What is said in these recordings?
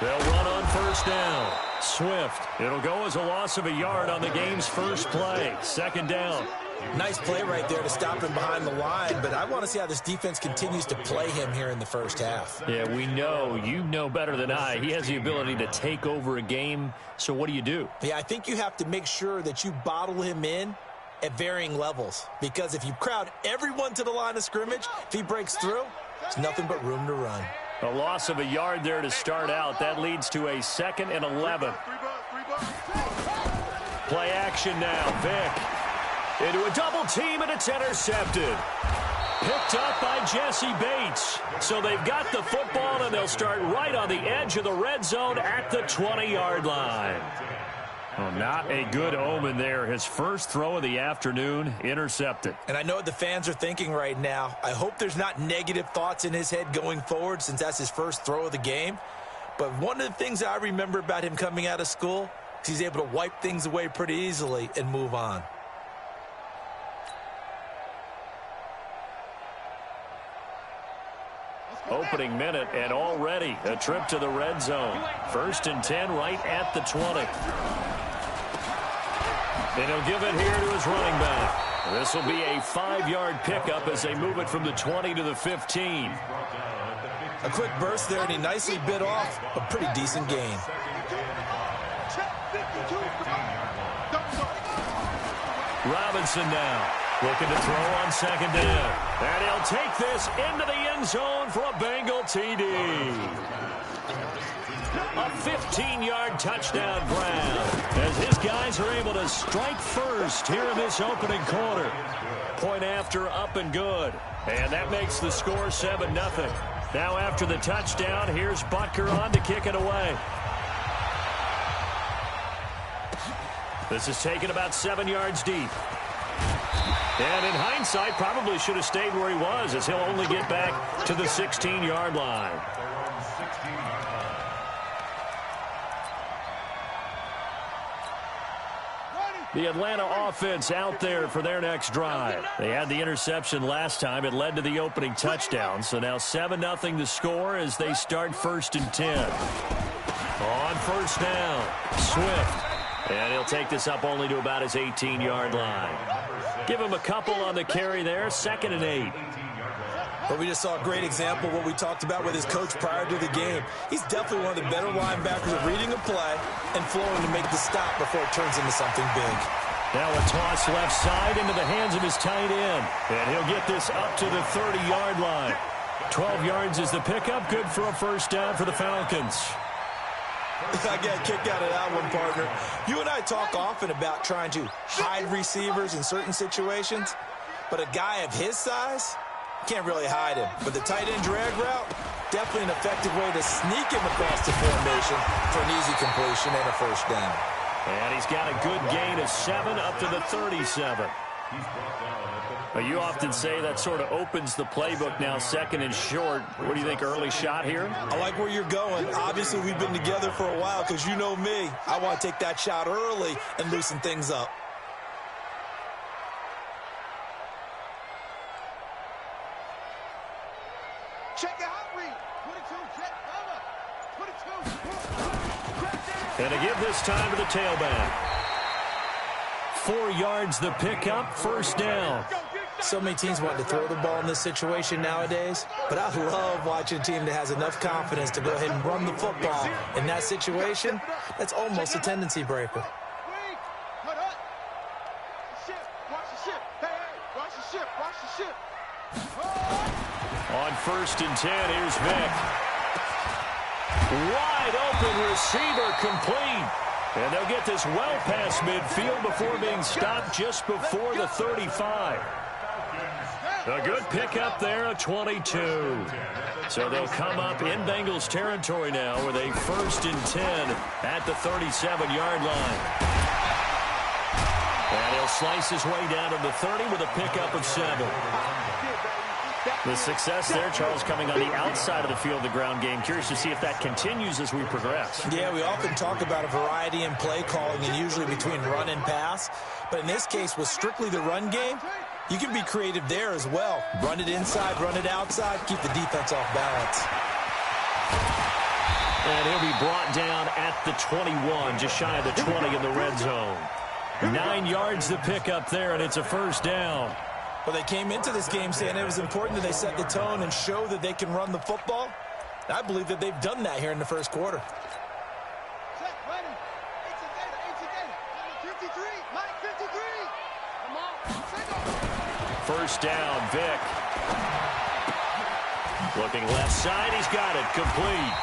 They'll run on first down. Swift. It'll go as a loss of a yard on the game's first play. Second down. Nice play right there to stop him behind the line, but I want to see how this defense continues to play him here in the first half. Yeah, we know. You know better than I. He has the ability to take over a game, so what do? Yeah, I think you have to make sure that you bottle him in at varying levels, because if you crowd everyone to the line of scrimmage, if he breaks through, there's nothing but room to run. A loss of a yard there to start out. That leads to a 2nd and 11. Play action now. Vick into a double team, and it's intercepted. Picked up by Jesse Bates. So they've got the football, and they'll start right on the edge of the red zone at the 20-yard line. Well, not a good omen there. His first throw of the afternoon, intercepted. And I know what the fans are thinking right now. I hope there's not negative thoughts in his head going forward, since that's his first throw of the game. But one of the things I remember about him coming out of school is he's able to wipe things away pretty easily and move on. Opening minute, and already a trip to the red zone. 1st and 10 right at the 20. And he'll give it here to his running back. This will be a 5-yard pickup as they move it from the 20 to the 15. A quick burst there, and he nicely bit off a pretty decent gain. Robinson now looking to throw on 2nd down. And he'll take this into the end zone for a Bengal TD. A 15-yard touchdown grab as his guys are able to strike first here in this opening quarter. Point after, up and good. And that makes the score 7-0. Now after the touchdown, here's Butker on to kick it away. This is taken about 7 yards deep. And in hindsight, probably should have stayed where he was, as he'll only get back to the 16-yard line. The Atlanta offense out there for their next drive. They had the interception last time. It led to the opening touchdown. So now 7-0 the score as they start 1st and 10. On first down, Swift. And he'll take this up only to about his 18-yard line. Give him a couple on the carry there. 2nd and 8. But we just saw a great example of what we talked about with his coach prior to the game. He's definitely one of the better linebackers at reading a play and flowing to make the stop before it turns into something big. Now a toss left side into the hands of his tight end. And he'll get this up to the 30-yard line. 12 yards is the pickup. Good for a first down for the Falcons. I got a kick out of that one, partner. You and I talk often about trying to hide receivers in certain situations, but a guy of his size can't really hide him. But the tight end drag route, definitely an effective way to sneak him across the formation for an easy completion and a first down. And he's got a good gain of 7 up to the 37. You often say that sort of opens the playbook now, 2nd and short. What do you think, early shot here? I like where you're going. Obviously, we've been together for a while because you know me. I want to take that shot early and loosen things up. Check out read. 22, check cover. 22. And to give this time to the tailback. 4 yards the pickup, first down. So many teams want to throw the ball in this situation nowadays, but I love watching a team that has enough confidence to go ahead and run the football. In that situation, that's almost a tendency breaker. On 1st and 10, here's Vick. Wide open receiver, complete. And they'll get this well past midfield before being stopped just before the 35. A good pickup there, a 22. So they'll come up in Bengals territory now with a 1st and 10 at the 37-yard line. And he'll slice his way down to the 30 with a pickup of 7. The success there, Charles, coming on the outside of the field, the ground game. Curious to see if that continues as we progress. Yeah, we often talk about a variety in play calling and usually between run and pass. But in this case, with strictly the run game, You can be creative there as well. Run it inside, run it outside, keep the defense off balance. And he'll be brought down at the 21, just shy of the 20 in the red zone. 9 yards to pick up there, and it's a first down. Well, they came into this game saying it was important that they set the tone and show that they can run the football. I believe that they've done that here in the first quarter. Set, ready. 53, Mike 53. Come on. First down, Vic. Looking left side, he's got it, complete.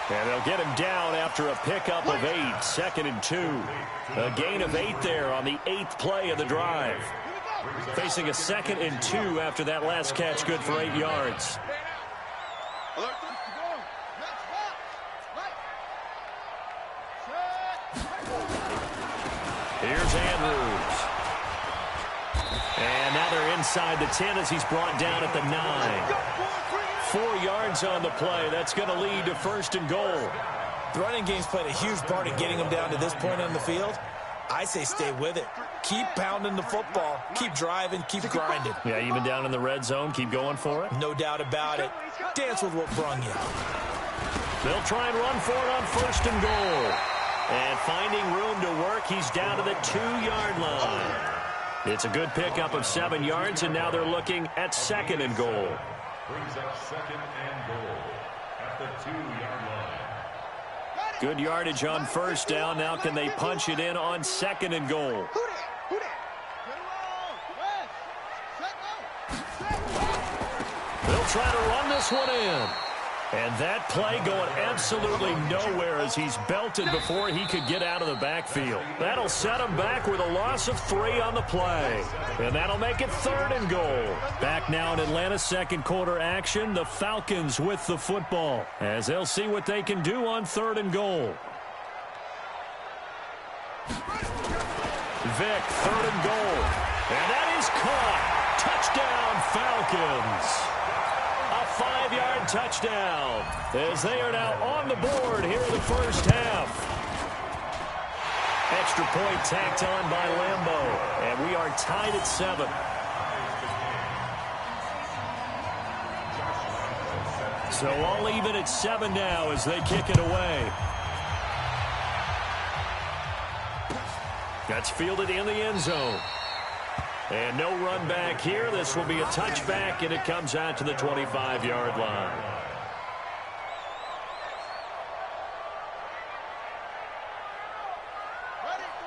And they'll get him down after a pickup of 8, 2nd and 2. A gain of 8 there on the 8th play of the drive. Facing a 2nd and 2 after that last catch, good for 8 yards. Here's Andrews. And now they're inside the 10 as he's brought down at the 9. 4 yards on the play. That's going to lead to 1st and goal. The running game's played a huge part in getting them down to this point on the field. I say stay with it. Keep pounding the football. Keep driving. Keep grinding. Yeah, even down in the red zone, keep going for it. No doubt about it. Dance with what brung you. They'll try and run for it on 1st and goal. And finding room to work, he's down to the 2-yard line. It's a good pickup of 7 yards, and now they're looking at 2nd and goal. Brings up 2nd and goal at the 2-yard line. Good yardage on 1st down. Now can they punch it in on 2nd and goal? They'll try to run this one in. And that play going absolutely nowhere as he's belted before he could get out of the backfield. That'll set him back with a loss of 3 on the play. And that'll make it 3rd and goal. Back now in Atlanta's second quarter action, the Falcons with the football as they'll see what they can do on 3rd and goal. Vic, 3rd and goal. And that is caught. Touchdown, Falcons. A 5-yard touchdown as they are now on the board here in the first half. Extra point tacked on by Lambeau, and we are tied at 7. So all even at 7 now as they kick it away. That's fielded in the end zone. And no run back here. This will be a touchback, and it comes out to the 25-yard line.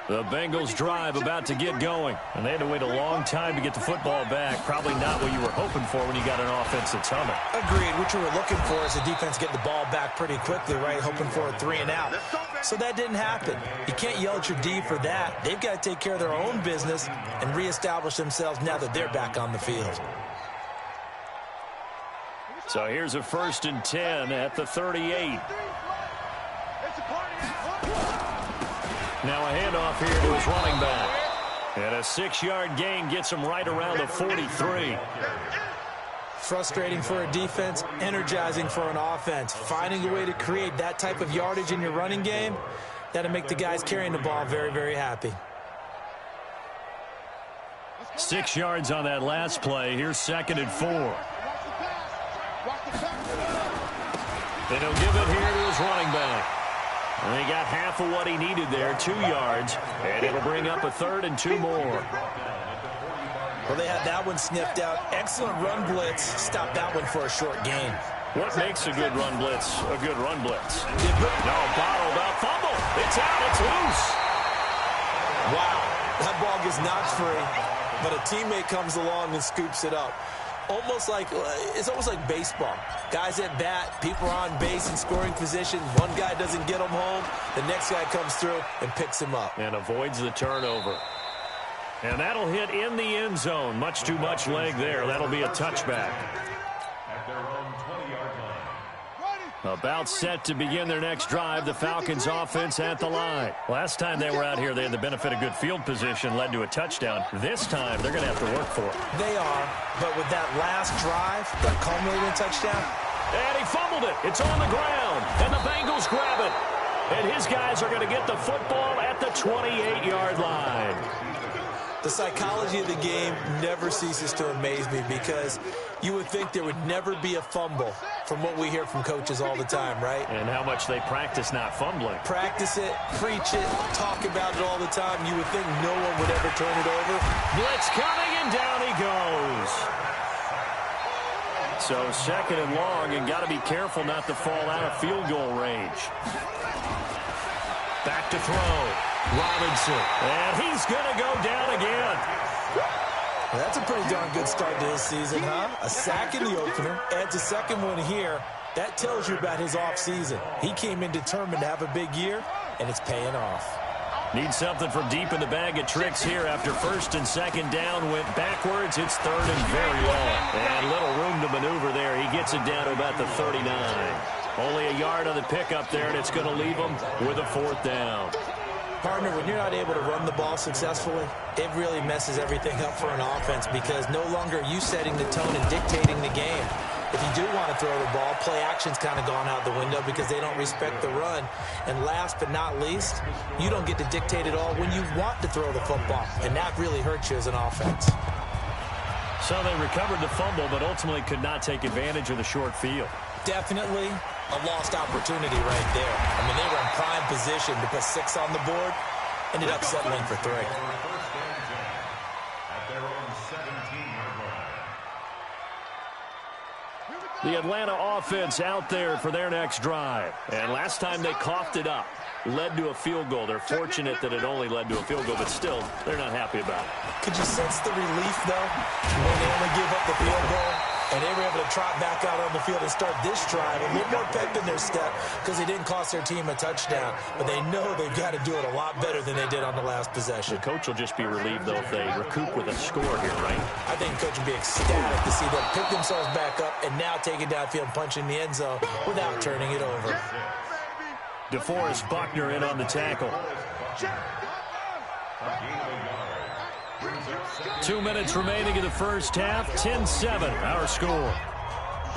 The Bengals drive about to get going, and they had to wait a long time to get the football back. Probably not what you were hoping for when you got an offense that's humming. Agreed. What you were looking for is the defense getting the ball back pretty quickly, right? Hoping for a 3 and out. So that didn't happen. You can't yell at your D for that. They've got to take care of their own business and reestablish themselves now that they're back on the field. So here's a 1st and 10 at the 38. Now a handoff here to his running back. And a 6-yard gain gets him right around the 43. Frustrating for a defense, energizing for an offense. Finding a way to create that type of yardage in your running game, that'll make the guys carrying the ball very, very happy. 6 yards on that last play. Here's 2nd and 4. And he'll give it here to his running back. And he got half of what he needed there, 2 yards. And it'll bring up a 3rd and 2 more. Well, they had that one sniffed out. Excellent run blitz. Stopped that one for a short gain. What makes a good run blitz a good run blitz? No, bottled up, fumble. It's out, it's loose. Wow, that ball gets knocked free, but a teammate comes along and scoops it up. It's almost like baseball. Guys at bat, people are on base in scoring position. One guy doesn't get them home. The next guy comes through and picks him up. And avoids the turnover. And that'll hit in the end zone. Much too much leg there. That'll be a touchback. At their own 20-yard line. About set to begin their next drive. The Falcons offense at the line. Last time they were out here, they had the benefit of good field position, led to a touchdown. This time, they're going to have to work for it. They are, but with that last drive, that culminating touchdown. And he fumbled it. It's on the ground. And the Bengals grab it. And his guys are going to get the football at the 28-yard line. The psychology of the game never ceases to amaze me because you would think there would never be a fumble from what we hear from coaches all the time, right? And how much they practice not fumbling. Practice it, preach it, talk about it all the time. You would think no one would ever turn it over. Blitz coming, and down he goes. So second and long, and got to be careful not to fall out of field goal range. Back to throw. Robinson. And he's going to go down again. Well, that's a pretty darn good start to his season, huh? A sack in the opener, adds a second one here. That tells you about his offseason. He came in determined to have a big year, and it's paying off. Need something from deep in the bag of tricks here after first and second down went backwards. It's third and very long. And little room to maneuver there. He gets it down to about the 39. Only a yard on the pickup there, and it's going to leave him with a fourth down. Partner, when you're not able to run the ball successfully, it really messes everything up for an offense because no longer are you setting the tone and dictating the game. If you do want to throw the ball, play action's kind of gone out the window because they don't respect the run. And last but not least, you don't get to dictate it all when you want to throw the football, and that really hurts you as an offense. So they recovered the fumble, but ultimately could not take advantage of the short field. Definitely a lost opportunity right there. I mean, they were in prime position to put 6 on the board, ended up settling for 3. The Atlanta offense out there for their next drive. And last time they coughed it up, led to a field goal. They're fortunate that it only led to a field goal, but still, they're not happy about it. Could you sense the relief, though, when they only give up the field goal? And they were able to trot back out on the field and start this drive. A little more pep in their step because they didn't cost their team a touchdown. But they know they've got to do it a lot better than they did on the last possession. The coach will just be relieved, though, if they recoup with a score here, right? I think the coach will be ecstatic to see them pick themselves back up and now take it downfield and punch in the end zone without turning it over. DeForest Buckner in on the tackle. 2 minutes remaining in the first half. 10-7, our score.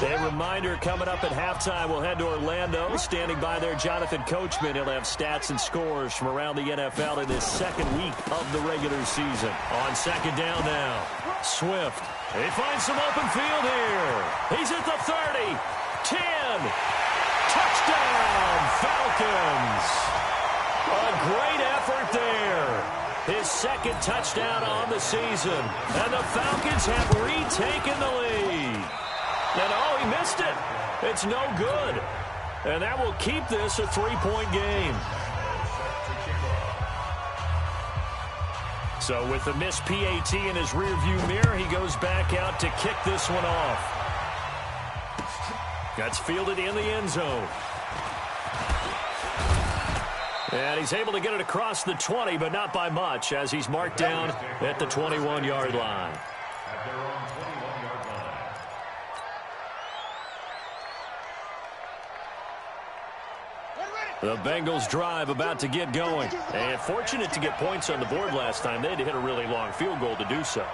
A reminder coming up at halftime, we'll head to Orlando. Standing by there, Jonathan Coachman. He'll have stats and scores from around the NFL in this second week of the regular season. On second down now, Swift. He finds some open field here. He's at the 30, 10. Touchdown, Falcons. A great effort there. His second touchdown on the season. And the Falcons have retaken the lead. And oh, he missed it. It's no good. And that will keep this a 3-point game. So with the missed PAT in his rearview mirror, he goes back out to kick this one off. That's fielded in the end zone. And he's able to get it across the 20, but not by much, as he's marked down at the 21-yard line. The Bengals drive about to get going. And fortunate to get points on the board last time. They had to hit a really long field goal to do so.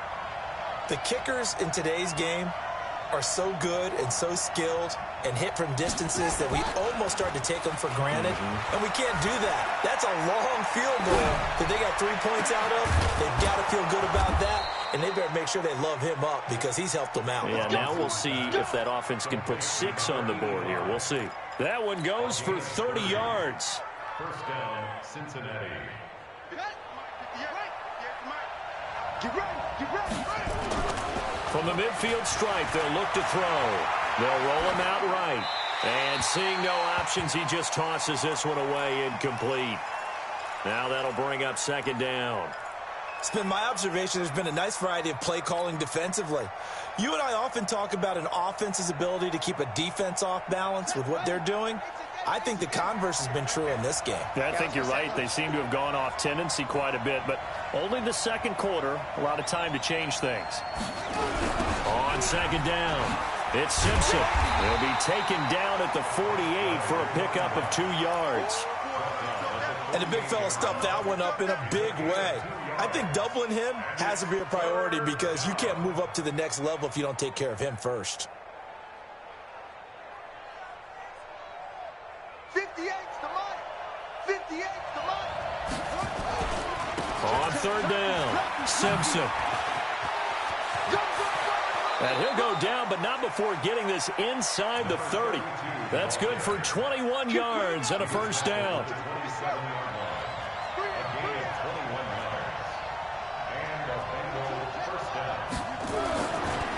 The kickers in today's game are so good and so skilled and hit from distances that we almost start to take them for granted. And we can't do that. That's a long field goal that they got 3 points out of. They've got to feel good about that, and they better make sure they love him up because he's helped them out. Yeah, now we'll see if that offense can put 6 on the board here. We'll see. That one goes for 30 yards. First down, Cincinnati. From the midfield stripe, they'll look to throw. They'll roll him out right. And seeing no options, he just tosses this one away incomplete. Now that'll bring up second down. It's been my observation there's been a nice variety of play calling defensively. You and I often talk about an offense's ability to keep a defense off balance with what they're doing. I think the converse has been true in this game. Yeah, I think you're right. They seem to have gone off tendency quite a bit, but only the second quarter, a lot of time to change things. On second down, it's Simpson. He'll be taken down at the 48 for a pickup of 2 yards. And the big fella stuffed that one up in a big way. I think doubling him has to be a priority because you can't move up to the next level if you don't take care of him first. 58's the money. 58's the money. On third down, Simpson. And he'll go down, but not before getting this inside the 30. That's good for 21 yards and a first down.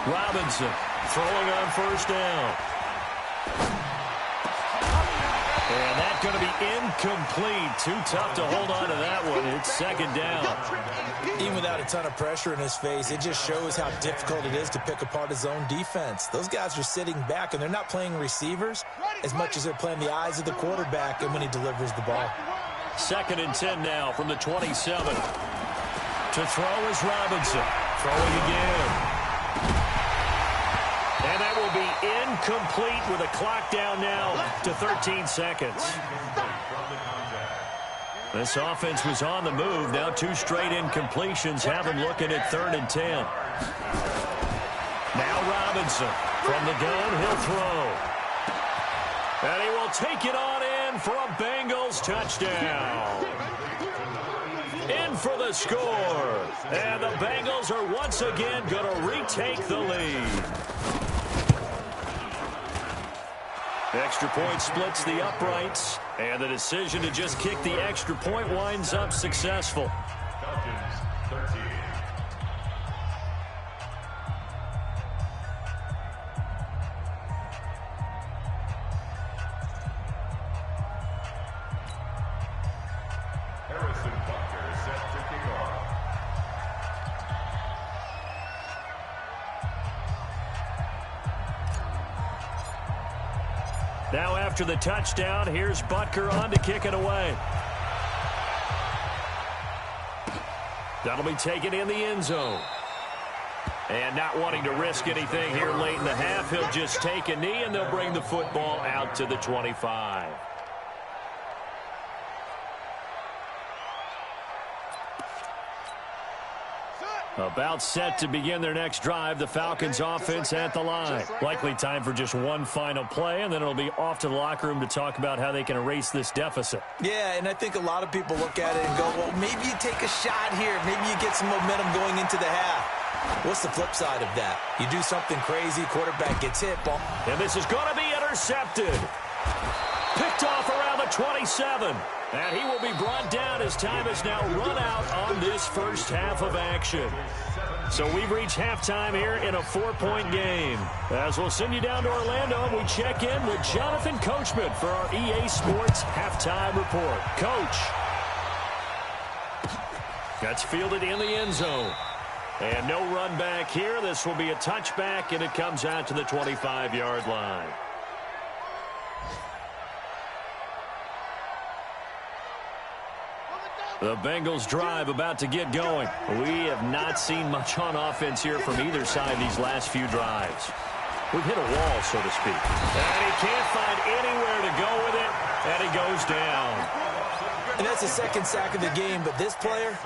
Robinson throwing on first down. And that's going to be incomplete. Too tough to hold on to that one. It's second down. Even without a ton of pressure in his face, it just shows how difficult it is to pick apart his own defense. Those guys are sitting back, and they're not playing receivers as much as they're playing the eyes of the quarterback and when he delivers the ball. Second and 10 now from the 27. To throw is Robinson. Throwing again. And that will be incomplete with a clock down now to 13 seconds. This offense was on the move. Now two straight incompletions have him looking at 3rd and 10. Now Robinson from the gun. He'll throw. And he will take it on in for a Bengals touchdown. In for the score. And the Bengals are once again going to retake the lead. Extra point splits the uprights, and the decision to just kick the extra point winds up successful. Falcons 13. Harrison Butker set to kick off. Now after the touchdown, here's Butker on to kick it away. That'll be taken in the end zone. And not wanting to risk anything here late in the half, he'll just take a knee, and they'll bring the football out to the 25. About set to begin their next drive, the Falcons offense at the line. Likely time for just one final play, and then it'll be off to the locker room to talk about how they can erase this deficit. Yeah, and I think a lot of people look at it and go, well, maybe you take a shot here. Maybe you get some momentum going into the half. What's the flip side of that? You do something crazy, quarterback gets hit. Ball. And this is going to be intercepted. Picked off around the 27. And he will be brought down as time has now run out on this first half of action. So we've reached halftime here in a 4-point game. As we'll send you down to Orlando, and we check in with Jonathan Coachman for our EA Sports Halftime Report. Coach. That's fielded in the end zone. And no run back here. This will be a touchback, and it comes out to the 25-yard line. The Bengals drive about to get going. We have not seen much on offense here from either side these last few drives. We've hit a wall, so to speak. And he can't find anywhere to go with it, and he goes down. And that's the second sack of the game, but this player,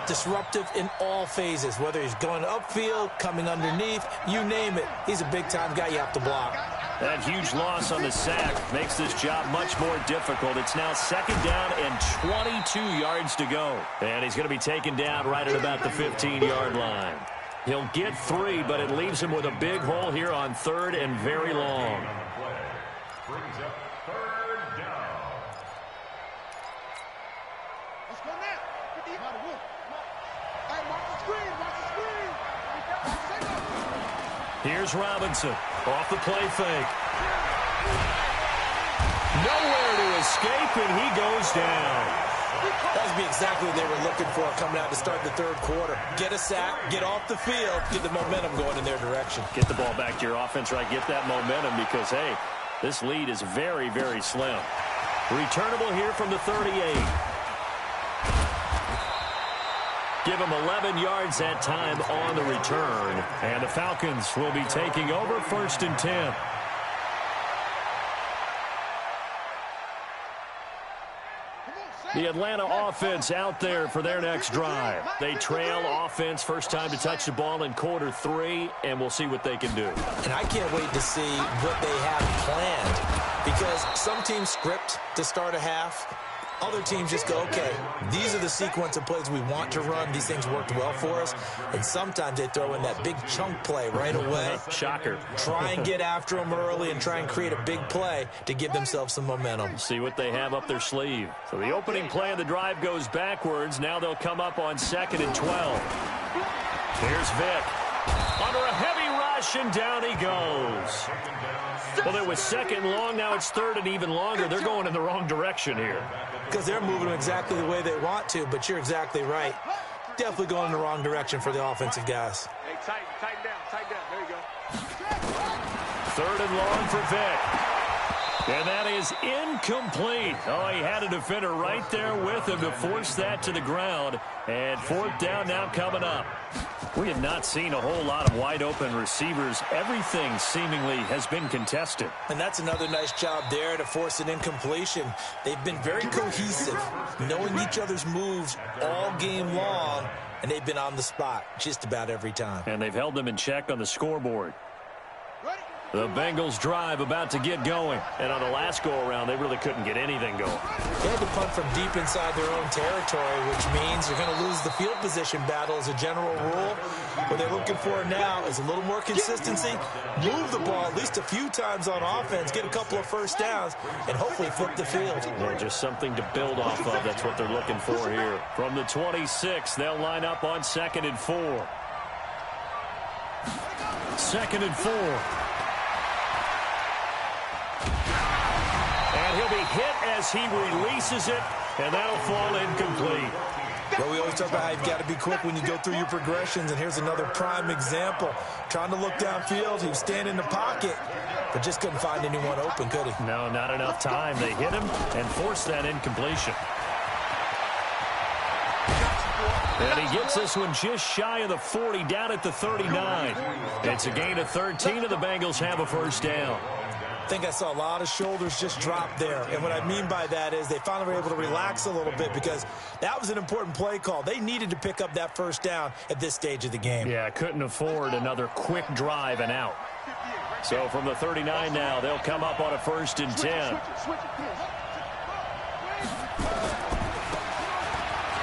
disruptive in all phases, whether he's going upfield, coming underneath, you name it. He's a big-time guy you have to block. That huge loss on the sack makes this job much more difficult. It's now second down and 22 yards to go. And he's going to be taken down right at about the 15-yard line. He'll get 3, but it leaves him with a big hole here on 3rd and very long. Brings up 3rd down. Let's go now. Get the out of wood. Hey, watch the screen. Watch the screen. Here's Robinson off the play fake. Nowhere to escape, and he goes down. That would be exactly what they were looking for coming out to start the 3rd quarter. Get a sack, get off the field, get the momentum going in their direction. Get the ball back to your offense, right? Get that momentum because, hey, this lead is very, very slim. Returnable here from the 38. Give him 11 yards that time on the return. And the Falcons will be taking over 1st and 10. The Atlanta offense out there for their next drive. They trail offense first time to touch the ball in quarter 3, and we'll see what they can do. And I can't wait to see what they have planned, because some teams script to start a half, Other teams just go, okay, these are the sequence of plays we want to run. These things worked well for us. And sometimes they throw in that big chunk play right away. Shocker. Try and get after them early and try and create a big play to give themselves some momentum. See what they have up their sleeve. So the opening play of the drive goes backwards. Now they'll come up on 2nd and 12. Here's Vick. Under a heavy rush, and down he goes. Well, it was 2nd long. Now it's 3rd and even longer. They're going in the wrong direction here. Because they're moving exactly the way they want to, but you're exactly right. Definitely going in the wrong direction for the offensive guys. Hey, tighten down. There you go. 3rd and long for Vick. And that is incomplete. Oh, he had a defender right there with him to force that to the ground. And 4th down now coming up. We have not seen a whole lot of wide-open receivers. Everything seemingly has been contested. And that's another nice job there to force an incompletion. They've been very cohesive, knowing each other's moves all game long, and they've been on the spot just about every time. And they've held them in check on the scoreboard. The Bengals drive about to get going. And on the last go-around, they really couldn't get anything going. They had to punt from deep inside their own territory, which means they're going to lose the field position battle as a general rule. What they're looking for now is a little more consistency, move the ball at least a few times on offense, get a couple of first downs, and hopefully flip the field. Well, just something to build off of. That's what they're looking for here. From the 26, they'll line up on 2nd and 4. 2nd and 4. And he'll be hit as he releases it, and that'll fall incomplete. Well, we always talk about how you've got to be quick when you go through your progressions, and here's another prime example. Trying to look downfield, he was standing in the pocket, but just couldn't find anyone open, could he? No, not enough time. They hit him and forced that incompletion. And he gets this one just shy of the 40, down at the 39. It's a gain of 13, and the Bengals have a first down. I think I saw a lot of shoulders just drop there. And what I mean by that is they finally were able to relax a little bit because that was an important play call. They needed to pick up that first down at this stage of the game. Yeah, couldn't afford another quick drive and out. So from the 39 now, they'll come up on a 1st and 10.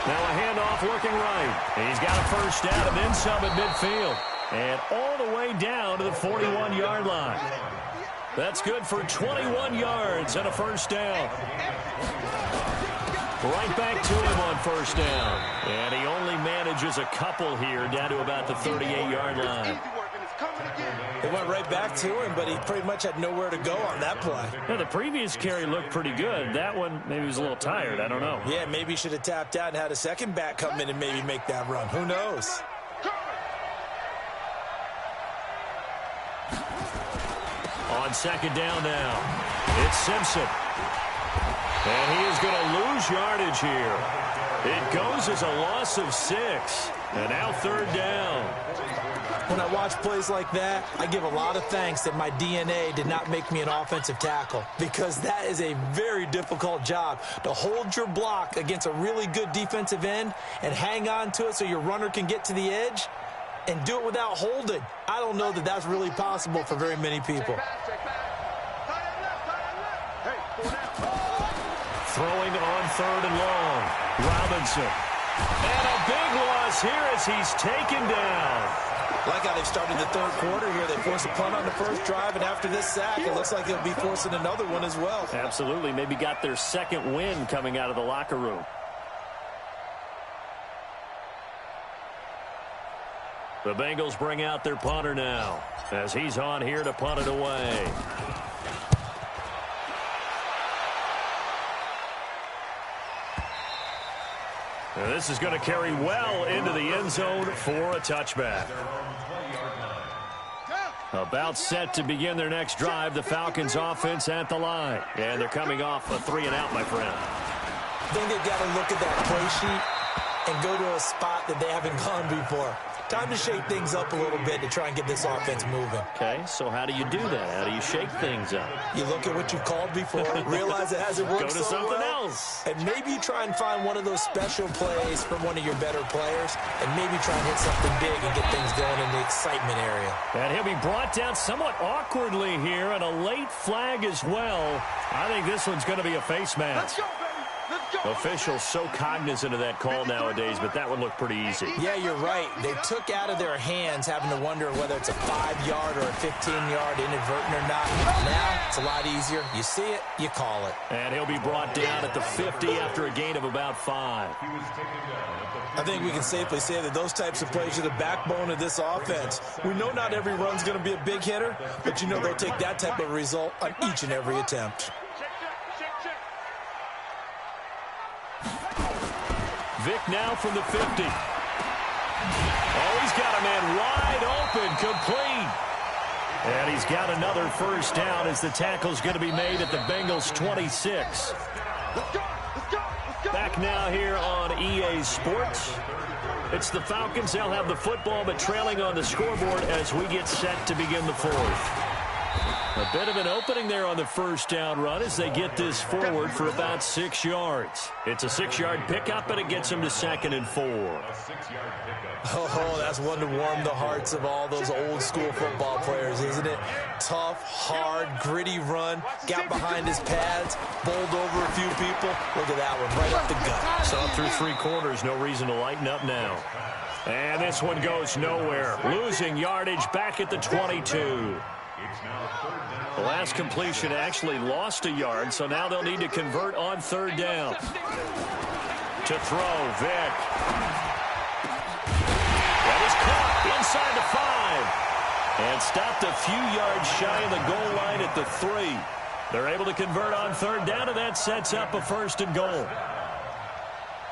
Now a handoff looking right. He's got a first down and then some at midfield. And all the way down to the 41-yard line. That's good for 21 yards and a first down. Right back to him on first down. And he only manages a couple here down to about the 38-yard line. It went right back to him, but he pretty much had nowhere to go on that play. Yeah, the previous carry looked pretty good. That one, maybe he was a little tired. I don't know. Yeah, maybe he should have tapped out and had a second back come in and maybe make that run. Who knows? On 2nd down now, it's Simpson. And he is going to lose yardage here. It goes as a loss of 6. And now 3rd down. When I watch plays like that, I give a lot of thanks that my DNA did not make me an offensive tackle, because that is a very difficult job to hold your block against a really good defensive end and hang on to it so your runner can get to the edge and do it without holding. I don't know that that's really possible for very many people. Throwing on 3rd and long. Robinson. And a big loss here as he's taken down. Like how they've started the 3rd quarter here. They forced a punt on the first drive, and after this sack, it looks like they'll be forcing another one as well. Absolutely. Maybe got their 2nd win coming out of the locker room. The Bengals bring out their punter now as he's on here to punt it away. Now this is going to carry well into the end zone for a touchback. About set to begin their next drive, the Falcons offense at the line. And they're coming off a 3-and-out, my friend. I think they've got to look at that play sheet and go to a spot that they haven't gone before. Time to shake things up a little bit to try and get this offense moving. Okay, so how do you do that? How do you shake things up? You look at what you've called before, realize it hasn't worked so well. Go to something else. And maybe you try and find one of those special plays from one of your better players, and maybe try and hit something big and get things going in the excitement area. And he'll be brought down somewhat awkwardly here, and a late flag as well. I think this one's going to be a face mask. Let's go, baby. Officials so cognizant of that call nowadays, but that one looked pretty easy. Yeah, you're right. They took out of their hands having to wonder whether it's a 5-yard or a 15-yard inadvertent or not. Now, it's a lot easier. You see it, you call it. And he'll be brought down at the 50 after a gain of about 5. I think we can safely say that those types of plays are the backbone of this offense. We know not every run's going to be a big hitter, but you know they'll take that type of result on each and every attempt. Vic now from the 50. Oh, he's got a man wide open, complete. And he's got another first down as the tackle's going to be made at the Bengals' 26. Back now here on EA Sports. It's the Falcons. They'll have the football, but trailing on the scoreboard as we get set to begin the fourth. A bit of an opening there on the first down run as they get this forward for about 6 yards. It's a 6-yard pickup, and it gets them to 2nd and 4. Oh, that's one to warm the hearts of all those old-school football players, isn't it? Tough, hard, gritty run. Got behind his pads, bowled over a few people. Look at that one, right up the gut. Saw through 3 quarters, no reason to lighten up now. And this one goes nowhere. Losing yardage back at the 22. The last completion actually lost a yard, so now they'll need to convert on 3rd down. To throw, Vic. That is caught inside the 5. And stopped a few yards shy of the goal line at the 3. They're able to convert on 3rd down, and that sets up a 1st and goal.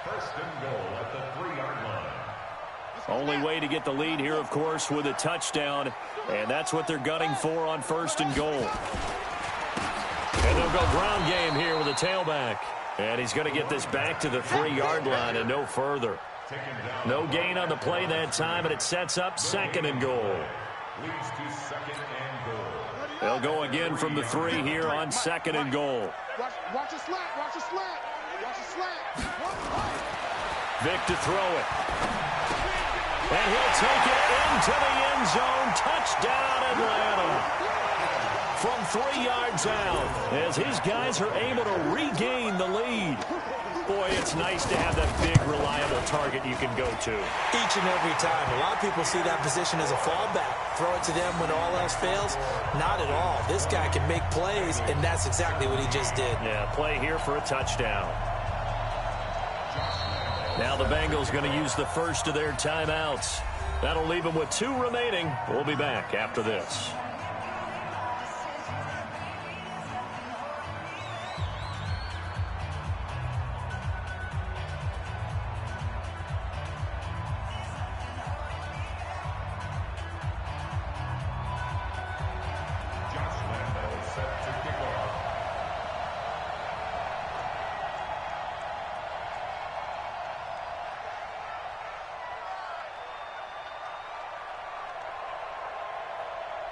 1st and goal at the 3-yard line. Only way to get the lead here, of course, with a touchdown. And that's what they're gunning for on 1st and goal. And they'll go ground game here with a tailback. And he's going to get this back to the 3-yard line and no further. No gain on the play that time, and it sets up 2nd and goal. Leads to 2nd and goal. They'll go again from the 3 here on 2nd and goal. Watch a slant, watch a slant, watch a slant. Vic to throw it. And he'll take it into the end zone. Touchdown, Atlanta. From 3 yards out, as his guys are able to regain the lead. Boy, it's nice to have that big, reliable target you can go to. Each and every time. A lot of people see that position as a fallback. Throw it to them when all else fails. Not at all. This guy can make plays, and that's exactly what he just did. Yeah, play here for a touchdown. Now the Bengals going to use the first of their timeouts. That'll leave them with 2 remaining. We'll be back after this.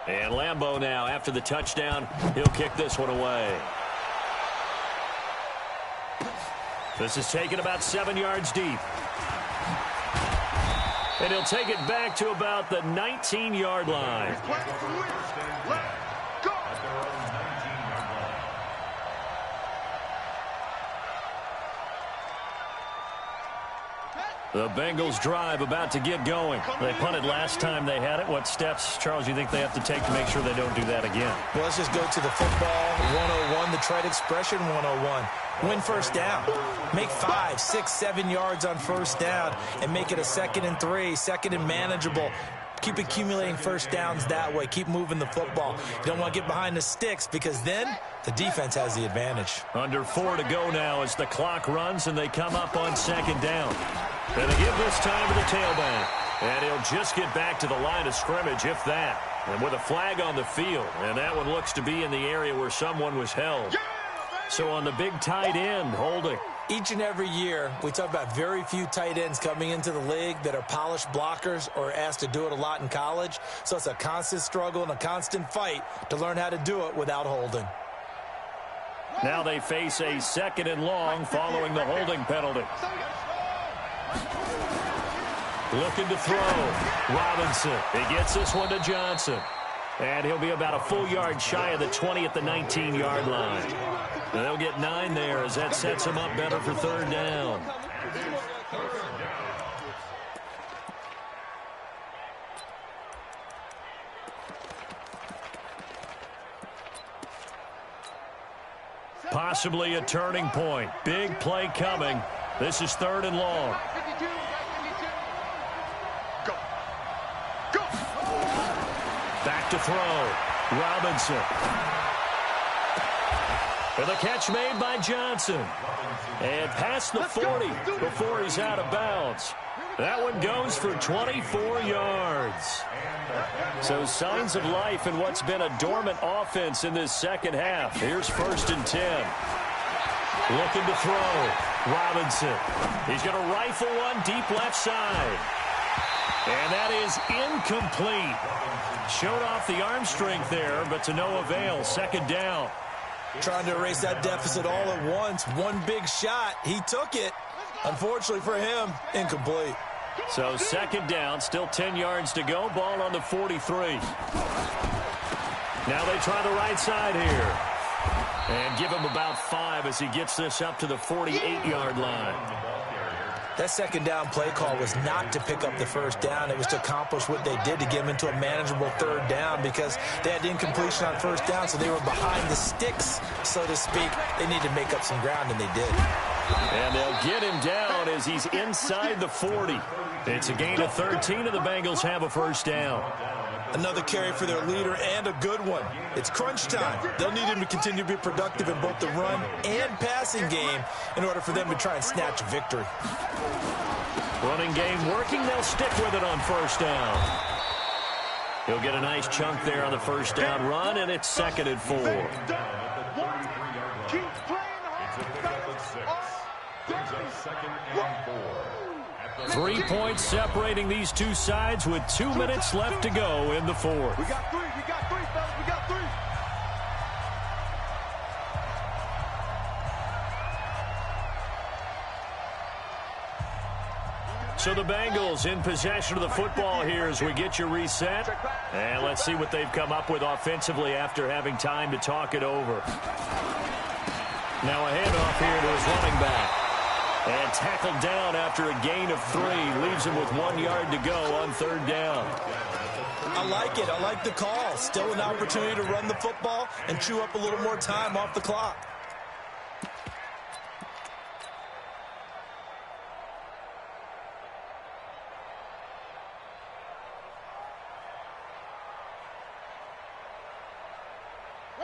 And Lambeau now, after the touchdown, he'll kick this one away. This is taken about 7 yards deep. And he'll take it back to about the 19-yard line. The Bengals drive about to get going. They punted last time they had it. What steps, Charles, you think they have to take to make sure they don't do that again? Well, let's just go to the football 101, the trade expression 101. Win first down. Make 5, 6, 7 yards on first down and make it a 2nd and 3, 2nd and manageable. Keep accumulating first downs that way. Keep moving the football. You don't want to get behind the sticks because then the defense has the advantage. Under 4 to go now as the clock runs and they come up on 2nd down. And they give this time to the tailback. And he'll just get back to the line of scrimmage, if that. And with a flag on the field. And that one looks to be in the area where someone was held. So on the big tight end, holding. Each and every year, we talk about very few tight ends coming into the league that are polished blockers or asked to do it a lot in college. So it's a constant struggle and a constant fight to learn how to do it without holding. Now they face a 2nd and long following the holding penalty. Looking to throw. Robinson. He gets this one to Johnson. And he'll be about a full yard shy of the 20 at the 19-yard line. They'll get 9 there as that sets them up better for third down. Possibly a turning point. Big play coming. This is 3rd and long. Back to throw. Robinson. And the catch made by Johnson. And past the 40 before he's out of bounds. That one goes for 24 yards. So signs of life in what's been a dormant offense in this second half. Here's 1st and 10. Looking to throw. Robinson. He's going to rifle one deep left side. And that is incomplete. Showed off the arm strength there, but to no avail. 2nd down. Trying to erase that deficit all at once. One big shot. He took it. Unfortunately for him, incomplete. So 2nd down, still 10 yards to go. Ball on the 43. Now they try the right side here. And give him about 5 as he gets this up to the 48-yard line. That 2nd down play call was not to pick up the 1st down. It was to accomplish what they did to get them into a manageable 3rd down because they had incompletion on 1st down, so they were behind the sticks, so to speak. They needed to make up some ground, and they did. And they'll get him down as he's inside the 40. It's a gain of 13, and the Bengals have a 1st down. Another carry for their leader, and a good one. It's crunch time. They'll need him to continue to be productive in both the run and passing game in order for them to try and snatch a victory. Running game working. They'll stick with it on 1st down. He'll get a nice chunk there on the 1st down run, and it's 2nd and 4. Keep playing hard. 2nd and 4. 3 points separating these two sides with 2 minutes left to go in the 4th. We got 3, fellas. We got 3. So the Bengals in possession of the football here as we get you reset. And let's see what they've come up with offensively after having time to talk it over. Now a handoff here to his running back. And tackled down after a gain of 3. Leaves him with 1 yard to go on 3rd down. I like it. I like the call. Still an opportunity to run the football and chew up a little more time off the clock.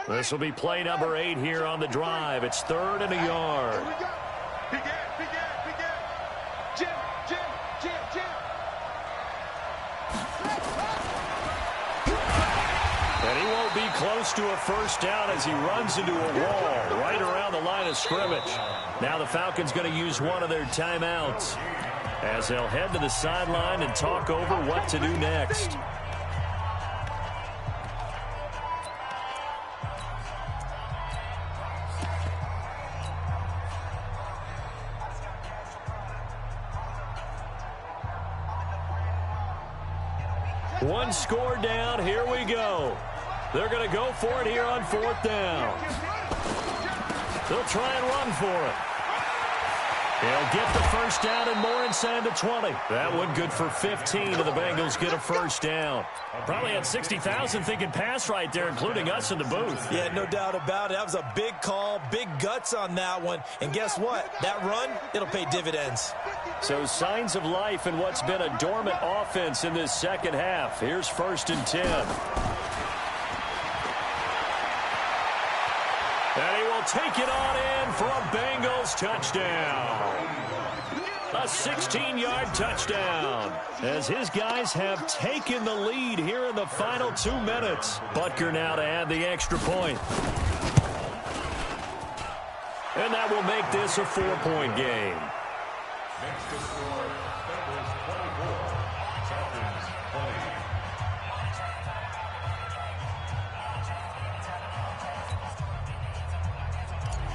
This will be play number 8 here on the drive. It's 3rd and a yard. And he won't be close to a 1st down as he runs into a wall right around the line of scrimmage. Now the Falcons going to use one of their timeouts as they'll head to the sideline and talk over what to do next. One score down. Here we go. They're going to go for it here on 4th down. They'll try and run for it. He'll get the 1st down and more inside the 20. That one good for 15, and the Bengals get a 1st down. Probably had 60,000 thinking pass right there, including us in the booth. Yeah, no doubt about it. That was a big call, big guts on that one. And guess what? That run, it'll pay dividends. So signs of life in what's been a dormant offense in this second half. Here's 1st and 10. And he will take it on in for a Bengals touchdown. A 16-yard touchdown as his guys have taken the lead here in the final 2 minutes. Butker now to add the extra point. And that will make this a 4-point game. Next to score, Bengals 24, Falcons 20.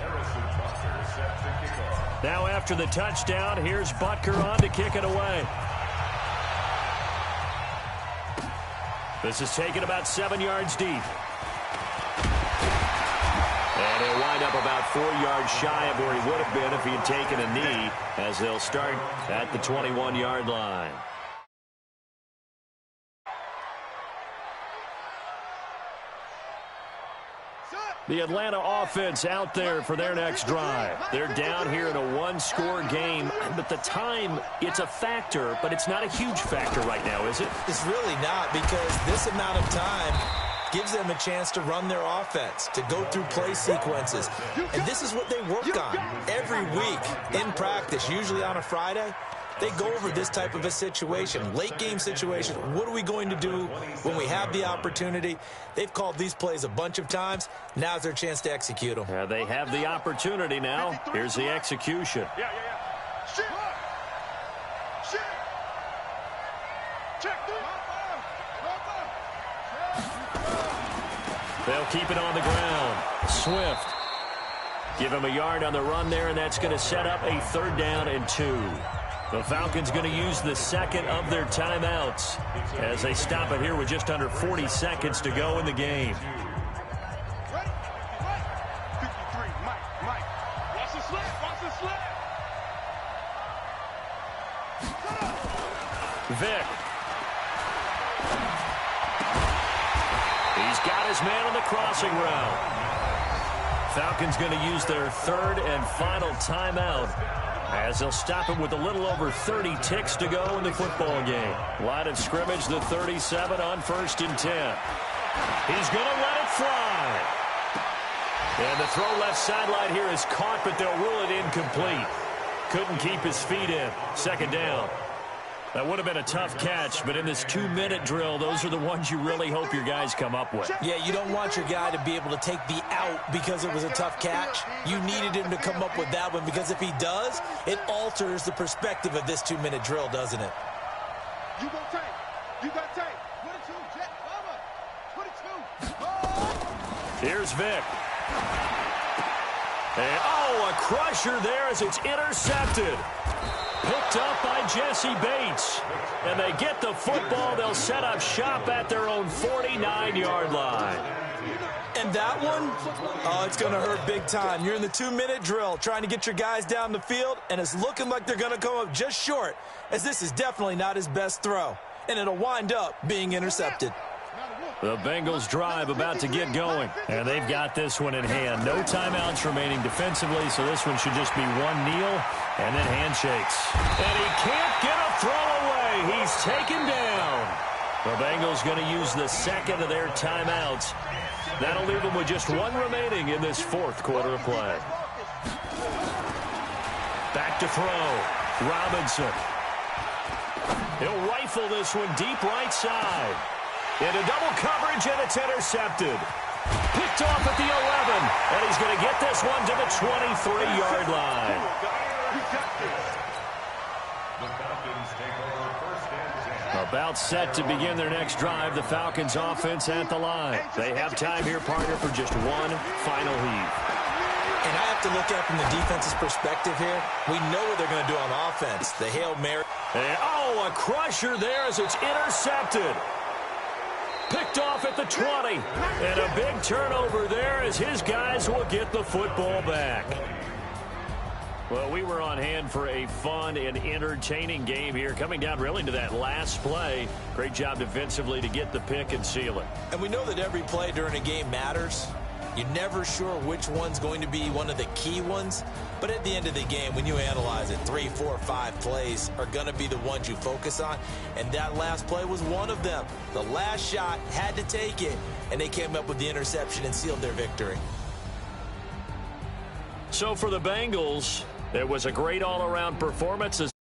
Harrison Butker set to kick off. Now after the touchdown, here's Butker on to kick it away. This is taken about 7 yards deep. And And he'll wind up about 4 yards shy of where he would have been if he had taken a knee, as they'll start at the 21-yard line. The Atlanta offense out there for their next drive. They're down here in a one-score game, but the time, it's a factor, but it's not a huge factor right now, is it? It's really not, because this amount of time gives them a chance to run their offense, to go through play sequences. And this is what they work on every week in practice, usually on a Friday. They go over this type of a situation, late game situation. What are we going to do when we have the opportunity? They've called these plays a bunch of times. Now's their chance to execute them. Yeah, they have the opportunity now. Here's the execution. Shit. Check. They'll keep it on the ground. Swift. Give him a yard on the run there, and that's going to set up a 3rd down and 2. The Falcons going to use the second of their timeouts as they stop it here with just under 40 seconds to go in the game. Ready? 53, Mike. Watch the slip. Vic. He's got his man on the crossing route. Falcons going to use their 3rd and final timeout, as they'll stop it with a little over 30 ticks to go in the football game. Line of scrimmage, the 37 on 1st and 10. He's going to let it fly. And the throw left sideline here is caught, but they'll rule it incomplete. Couldn't keep his feet in. 2nd down. That would have been a tough catch, but in this 2-minute drill, those are the ones you really hope your guys come up with. Yeah, you don't want your guy to be able to take the out because it was a tough catch. You needed him to come up with that one, because if he does, it alters the perspective of this 2-minute drill, doesn't it? You got tape. 22, jet cover. 22. Oh. Here's Vic. And, a crusher there as it's intercepted. Picked up by Jesse Bates. And they get the football. They'll set up shop at their own 49-yard line. And that one, it's going to hurt big time. You're in the 2-minute drill trying to get your guys down the field, and it's looking like they're going to come up just short, as this is definitely not his best throw. And it'll wind up being intercepted. The Bengals drive about to get going, and they've got this one in hand. No timeouts remaining defensively, so this one should just be one kneel and then handshakes. And he can't get a throw away. He's taken down. The Bengals going to use the second of their timeouts. That'll leave them with just one remaining in this 4th quarter of play. Back to throw. Robinson. He'll rifle this one deep right side. Into double coverage, and it's intercepted. Picked off at the 11, and he's going to get this one to the 23-yard line. About set to begin their next drive, the Falcons offense at the line. They have time here, partner, for just one final heave. And I have to look at it from the defense's perspective here. We know what they're going to do on offense. The Hail Mary. And, a crusher there as it's intercepted. Picked off at the 20. And a big turnover there as his guys will get the football back. Well, we were on hand for a fun and entertaining game here, coming down really to that last play. Great job defensively to get the pick and seal it. And we know that every play during a game matters. You're never sure which one's going to be one of the key ones. But at the end of the game, when you analyze it, 3, 4, 5 plays are going to be the ones you focus on. And that last play was one of them. The last shot had to take it, and they came up with the interception and sealed their victory. So for the Bengals, it was a great all-around performance.